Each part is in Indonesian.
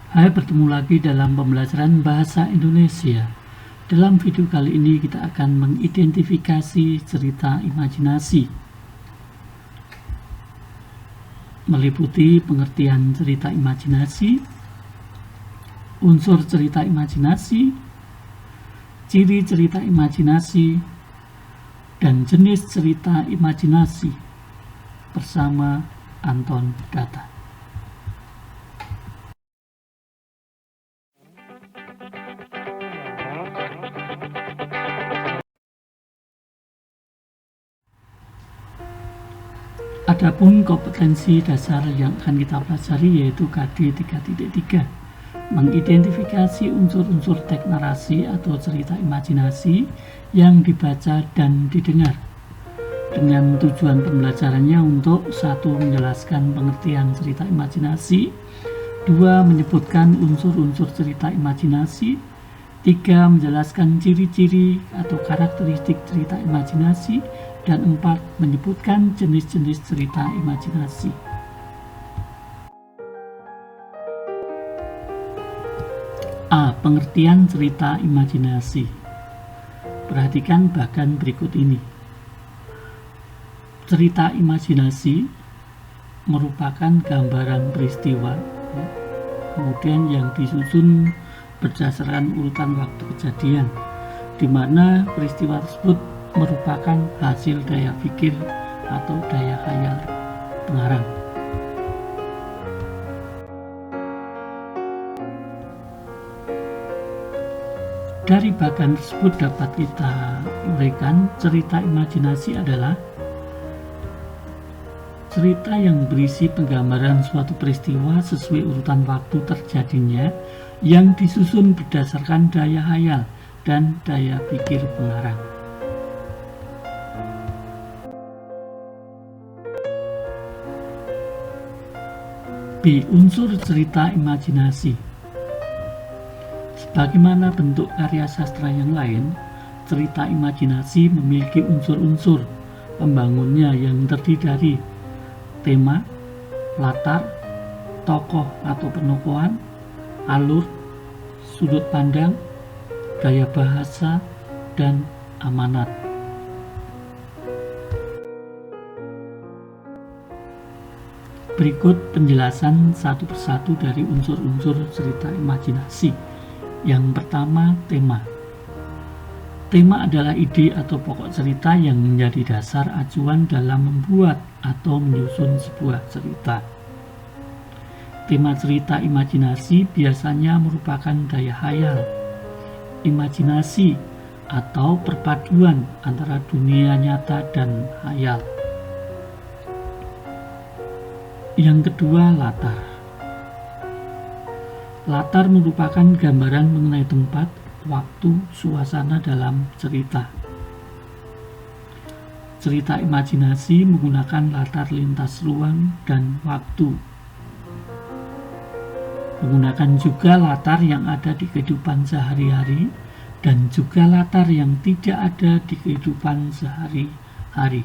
Hai, bertemu lagi dalam pembelajaran bahasa Indonesia. Dalam video kali ini kita akan mengidentifikasi cerita imajinasi, meliputi pengertian cerita imajinasi, unsur cerita imajinasi, ciri cerita imajinasi, dan jenis cerita imajinasi bersama Anton Data. Adapun kompetensi dasar yang akan kita pelajari yaitu KD 3.3, mengidentifikasi unsur-unsur teks narasi atau cerita imajinasi yang dibaca dan didengar. Dengan tujuan pembelajarannya untuk 1. Menjelaskan pengertian cerita imajinasi, 2. Menyebutkan unsur-unsur cerita imajinasi, 3. Menjelaskan ciri-ciri atau karakteristik cerita imajinasi, dan 4. Menyebutkan jenis-jenis cerita imajinasi. A. Pengertian cerita imajinasi. Perhatikan bagan berikut ini. Cerita imajinasi merupakan gambaran peristiwa, kemudian yang disusun berdasarkan urutan waktu kejadian, di mana peristiwa tersebut merupakan hasil daya pikir atau daya khayal pengarang. Dari bagan tersebut dapat kita uraikan cerita imajinasi adalah cerita yang berisi penggambaran suatu peristiwa sesuai urutan waktu terjadinya yang disusun berdasarkan daya khayal dan daya pikir pengarang. B. Unsur cerita imajinasi. Sebagaimana bentuk karya sastra yang lain, cerita imajinasi memiliki unsur-unsur pembangunnya yang terdiri dari tema, latar, tokoh atau penokohan, alur, sudut pandang, gaya bahasa, dan amanat. Berikut penjelasan satu persatu dari unsur-unsur cerita imajinasi. Yang pertama, tema. Tema adalah ide atau pokok cerita yang menjadi dasar acuan dalam membuat atau menyusun sebuah cerita. Tema cerita imajinasi biasanya merupakan daya khayal, imajinasi, atau perpaduan antara dunia nyata dan khayal. Yang kedua, latar. Latar merupakan gambaran mengenai tempat, waktu, suasana dalam cerita. Cerita imajinasi menggunakan latar lintas ruang dan waktu. Menggunakan juga latar yang ada di kehidupan sehari-hari dan juga latar yang tidak ada di kehidupan sehari-hari.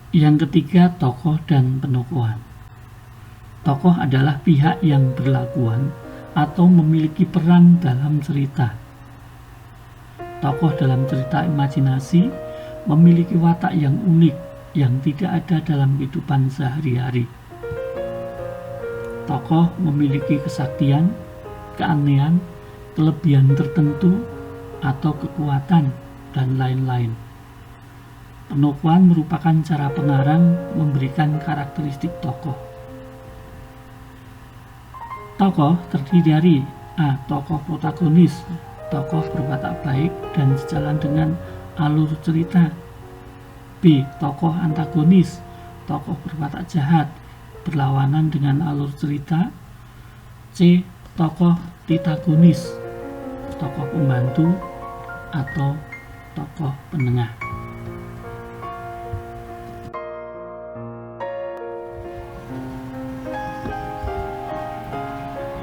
Yang ketiga, tokoh dan penokohan. Tokoh adalah pihak yang berlakuan atau memiliki peran dalam cerita. Tokoh dalam cerita imajinasi memiliki watak yang unik yang tidak ada dalam kehidupan sehari-hari. Tokoh memiliki kesaktian, keanehan, kelebihan tertentu, atau kekuatan, dan lain-lain. Penokohan merupakan cara pengarang memberikan karakteristik tokoh. Tokoh terdiri dari A. Tokoh protagonis, tokoh berwatak baik dan sejalan dengan alur cerita. B. Tokoh antagonis, tokoh berwatak jahat, berlawanan dengan alur cerita. C. Tokoh titagonis, tokoh pembantu atau tokoh penengah.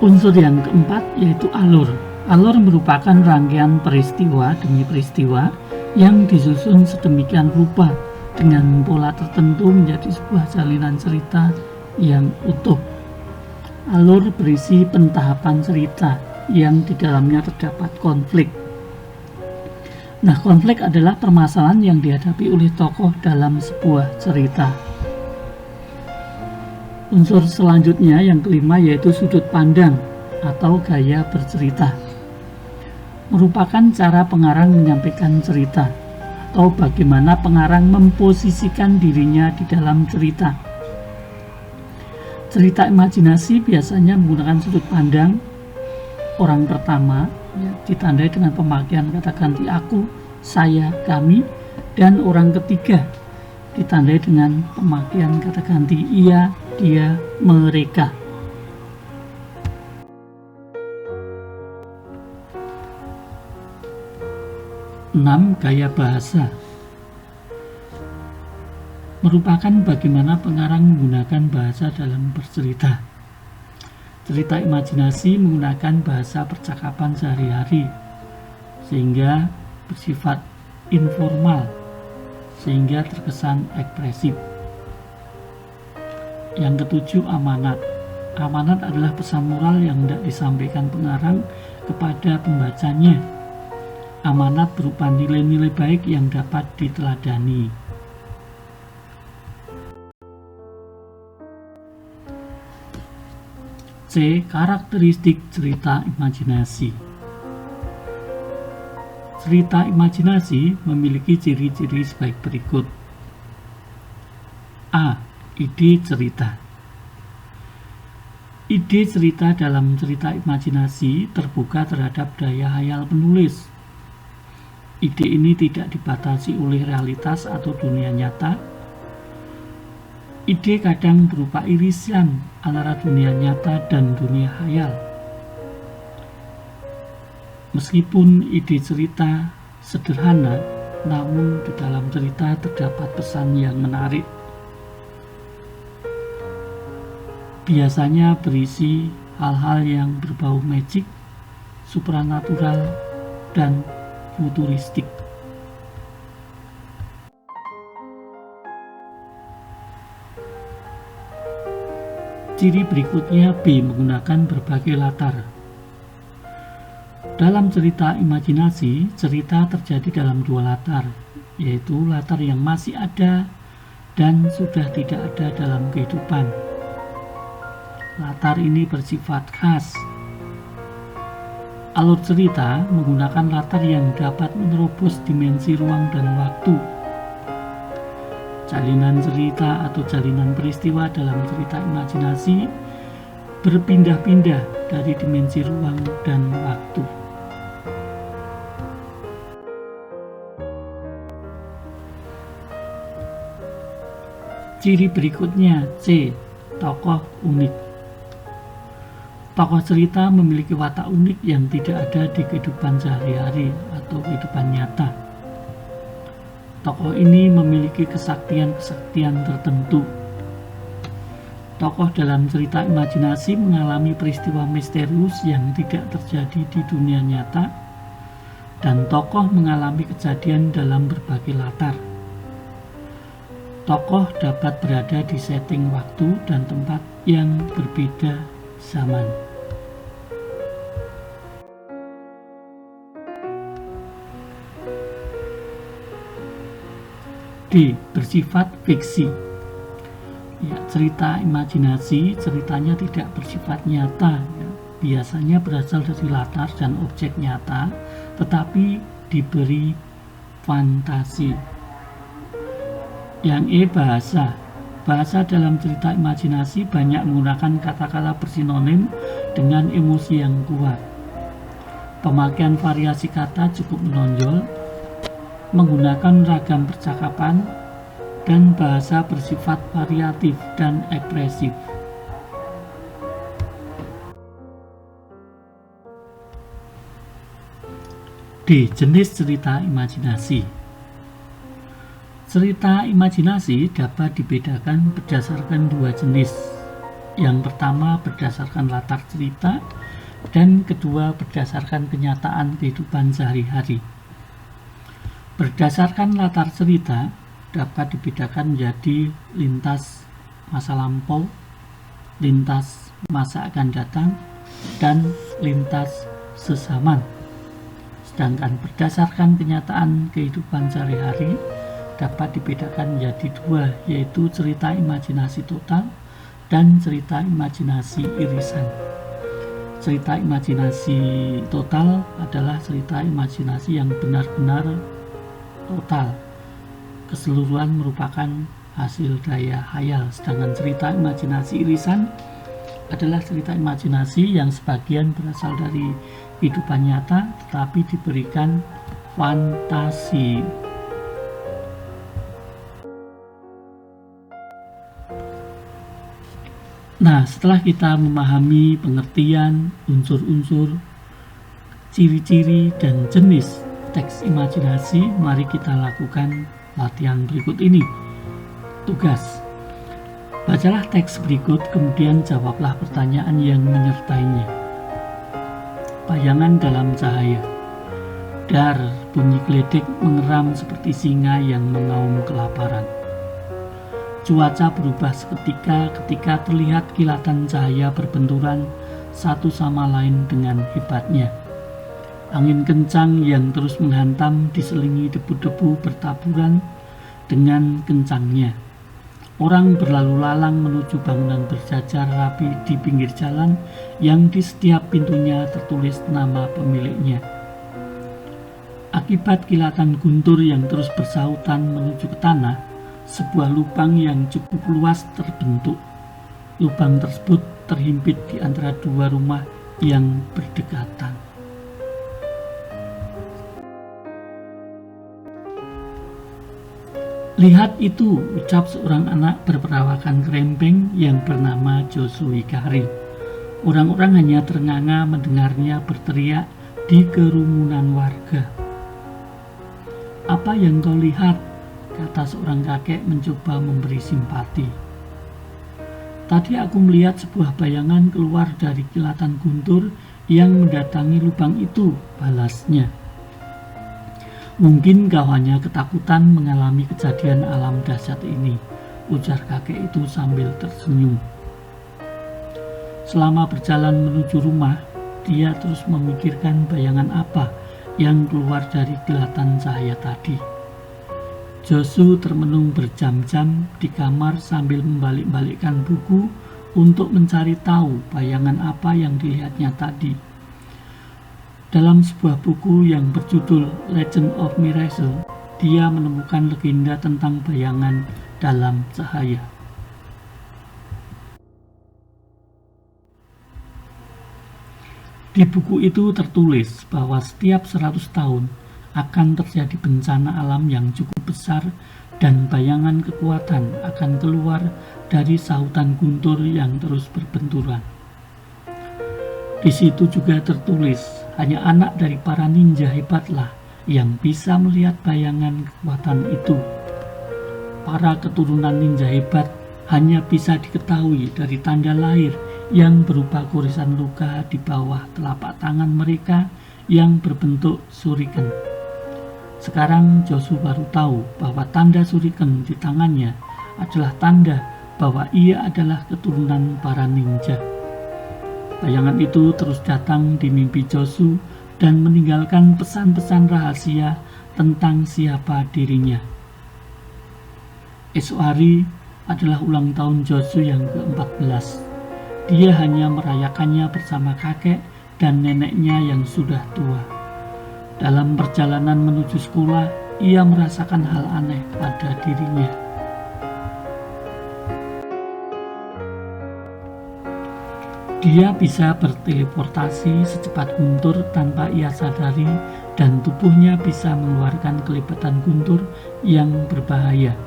Unsur yang keempat yaitu alur. Alur merupakan rangkaian peristiwa demi peristiwa yang disusun sedemikian rupa dengan pola tertentu menjadi sebuah jalinan cerita yang utuh. Alur berisi pentahapan cerita yang di dalamnya terdapat konflik. Nah, konflik adalah permasalahan yang dihadapi oleh tokoh dalam sebuah cerita. Unsur selanjutnya yang kelima yaitu sudut pandang atau gaya bercerita. Merupakan cara pengarang menyampaikan cerita atau bagaimana pengarang memposisikan dirinya di dalam cerita. Cerita imajinasi biasanya menggunakan sudut pandang orang pertama, ditandai dengan pemakaian kata ganti aku, saya, kami, dan orang ketiga ditandai dengan pemakaian kata ganti ia, dia, mereka. Enam, gaya bahasa. Merupakan bagaimana pengarang menggunakan bahasa dalam bercerita. Cerita imajinasi menggunakan bahasa percakapan sehari-hari sehingga bersifat informal, sehingga terkesan ekspresif. Yang ketujuh, amanat. Amanat adalah pesan moral yang hendak disampaikan pengarang kepada pembacanya. Amanat berupa nilai-nilai baik yang dapat diteladani. C. Karakteristik cerita imajinasi. Cerita imajinasi memiliki ciri-ciri sebaik berikut. A. Ide cerita. Ide cerita dalam cerita imajinasi terbuka terhadap daya hayal penulis. Ide ini tidak dibatasi oleh realitas atau dunia nyata. Ide kadang berupa irisan antara dunia nyata dan dunia hayal. Meskipun ide cerita sederhana, namun di dalam cerita terdapat pesan yang menarik. Biasanya berisi hal-hal yang berbau magic, supranatural, dan futuristik. Ciri berikutnya B. Menggunakan berbagai latar. Dalam cerita imajinasi, cerita terjadi dalam dua latar, yaitu latar yang masih ada dan sudah tidak ada dalam kehidupan. Latar ini bersifat khas. Alur cerita menggunakan latar yang dapat menerobos dimensi ruang dan waktu. Jalinan cerita atau jalinan peristiwa dalam cerita imajinasi berpindah-pindah dari dimensi ruang dan waktu. Ciri berikutnya C. Tokoh unik. Tokoh cerita memiliki watak unik yang tidak ada di kehidupan sehari-hari atau kehidupan nyata. Tokoh ini memiliki kesaktian-kesaktian tertentu. Tokoh dalam cerita imajinasi mengalami peristiwa misterius yang tidak terjadi di dunia nyata, dan tokoh mengalami kejadian dalam berbagai latar. Tokoh dapat berada di setting waktu dan tempat yang berbeda zaman. D. Bersifat fiksi. Ya, cerita imajinasi ceritanya tidak bersifat nyata, ya. Biasanya berasal dari latar dan objek nyata, tetapi diberi fantasi. Yang E. Bahasa. Bahasa dalam cerita imajinasi banyak menggunakan kata-kata bersinonim dengan emosi yang kuat. Pemakaian variasi kata cukup menonjol, menggunakan ragam percakapan, dan bahasa bersifat variatif dan ekspresif. D. Jenis cerita imajinasi. Cerita imajinasi dapat dibedakan berdasarkan dua jenis. Yang pertama berdasarkan latar cerita, dan kedua berdasarkan kenyataan kehidupan sehari-hari. Berdasarkan latar cerita, dapat dibedakan menjadi lintas masa lampau, lintas masa akan datang, dan lintas sezaman. Sedangkan berdasarkan kenyataan kehidupan sehari-hari dapat dibedakan menjadi dua, yaitu cerita imajinasi total dan cerita imajinasi irisan. Cerita imajinasi total adalah cerita imajinasi yang benar-benar total, keseluruhan merupakan hasil daya hayal. Sedangkan cerita imajinasi irisan adalah cerita imajinasi yang sebagian berasal dari kehidupan nyata tetapi diberikan fantasi. Nah, setelah kita memahami pengertian, unsur-unsur, ciri-ciri, dan jenis teks imajinasi, mari kita lakukan latihan berikut ini. Tugas: bacalah teks berikut, kemudian jawablah pertanyaan yang menyertainya. Bayangan dalam cahaya. Dar, bunyi geledek mengeram seperti singa yang mengaum kelaparan. Cuaca berubah seketika ketika terlihat kilatan cahaya berbenturan satu sama lain dengan hebatnya. Angin kencang yang terus menghantam diselingi debu-debu bertaburan dengan kencangnya. Orang berlalu lalang menuju bangunan berjajar rapi di pinggir jalan yang di setiap pintunya tertulis nama pemiliknya. Akibat kilatan guntur yang terus bersautan menuju ke tanah, sebuah lubang yang cukup luas terbentuk. Lubang tersebut terhimpit di antara dua rumah yang berdekatan. Lihat itu, ucap seorang anak berperawakan kerempeng yang bernama Joshua Karim. Orang-orang hanya ternganga mendengarnya berteriak di kerumunan warga. Apa yang kau lihat? Kata seorang kakek mencoba memberi simpati. Tadi aku melihat sebuah bayangan keluar dari kilatan guntur yang mendatangi lubang itu, balasnya. Mungkin kau hanya ketakutan mengalami kejadian alam dahsyat ini, ujar kakek itu sambil tersenyum. Selama berjalan menuju rumah, dia terus memikirkan bayangan apa yang keluar dari kilatan cahaya tadi. Joshua termenung berjam-jam di kamar sambil membalik-balikkan buku untuk mencari tahu bayangan apa yang dilihatnya tadi. Dalam sebuah buku yang berjudul Legend of Miracle, dia menemukan legenda tentang bayangan dalam cahaya. Di buku itu tertulis bahwa setiap 100 tahun akan terjadi bencana alam yang cukup besar dan bayangan kekuatan akan keluar dari sautan guntur yang terus berbenturan. Di situ juga tertulis, hanya anak dari para ninja hebatlah yang bisa melihat bayangan kekuatan itu. Para keturunan ninja hebat hanya bisa diketahui dari tanda lahir yang berupa goresan luka di bawah telapak tangan mereka yang berbentuk shuriken. Sekarang Joshua baru tahu bahwa tanda shuriken di tangannya adalah tanda bahwa ia adalah keturunan para ninja. Bayangan itu terus datang di mimpi Joshua dan meninggalkan pesan-pesan rahasia tentang siapa dirinya. Esok hari adalah ulang tahun Joshua yang ke-14. Dia hanya merayakannya bersama kakek dan neneknya yang sudah tua. Dalam perjalanan menuju sekolah, ia merasakan hal aneh pada dirinya. Dia bisa berteleportasi secepat guntur tanpa ia sadari dan tubuhnya bisa mengeluarkan kelebatan guntur yang berbahaya.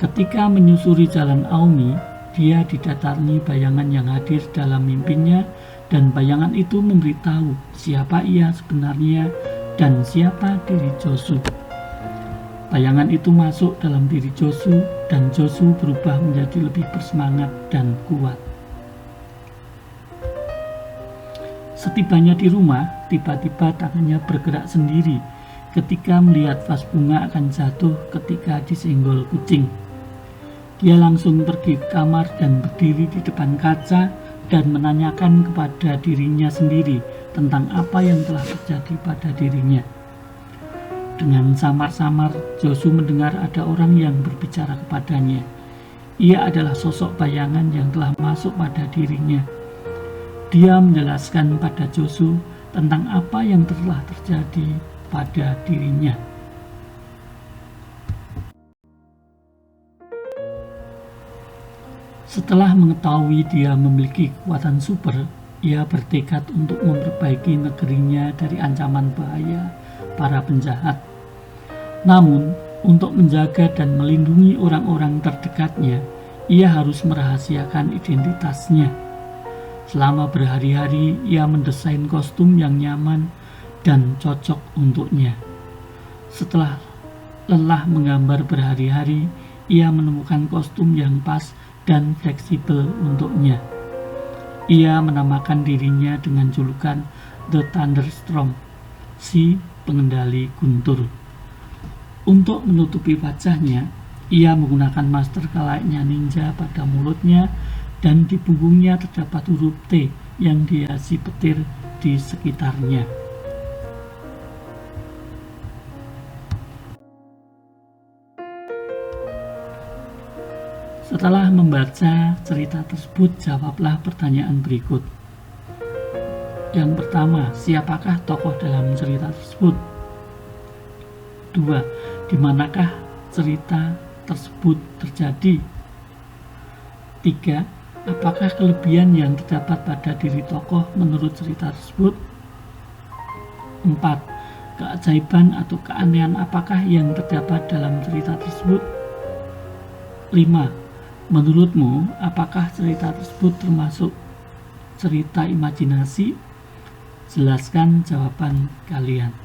Ketika menyusuri jalan Aumi, dia didatangi bayangan yang hadir dalam mimpinya dan bayangan itu memberitahu siapa ia sebenarnya dan siapa diri Joshua. Bayangan itu masuk dalam diri Joshua dan Joshua berubah menjadi lebih bersemangat dan kuat. Setibanya di rumah, tiba-tiba tangannya bergerak sendiri ketika melihat vas bunga akan jatuh ketika disenggol kucing. Dia langsung pergi ke kamar dan berdiri di depan kaca dan menanyakan kepada dirinya sendiri tentang apa yang telah terjadi pada dirinya. Dengan samar-samar, Josu mendengar ada orang yang berbicara kepadanya. Ia adalah sosok bayangan yang telah masuk pada dirinya. Dia menjelaskan pada Josu tentang apa yang telah terjadi pada dirinya. Setelah mengetahui dia memiliki kekuatan super, ia bertekad untuk memperbaiki negerinya dari ancaman bahaya para penjahat. Namun, untuk menjaga dan melindungi orang-orang terdekatnya, ia harus merahasiakan identitasnya. Selama berhari-hari, ia mendesain kostum yang nyaman dan cocok untuknya. Setelah lelah menggambar berhari-hari, ia menemukan kostum yang pas dan fleksibel untuknya. Ia menamakan dirinya dengan julukan The Thunderstorm, si pengendali guntur. Untuk menutupi wajahnya, ia menggunakan masker layaknya ninja pada mulutnya, dan di punggungnya terdapat huruf T yang dihiasi petir di sekitarnya. Setelah membaca cerita tersebut, jawablah pertanyaan berikut. Yang pertama, siapakah tokoh dalam cerita tersebut? 2. Di manakah cerita tersebut terjadi? 3. Apakah kelebihan yang terdapat pada diri tokoh menurut cerita tersebut? 4. Keajaiban atau keanehan apakah yang terdapat dalam cerita tersebut? 5. Menurutmu, apakah cerita tersebut termasuk cerita imajinasi? Jelaskan jawaban kalian.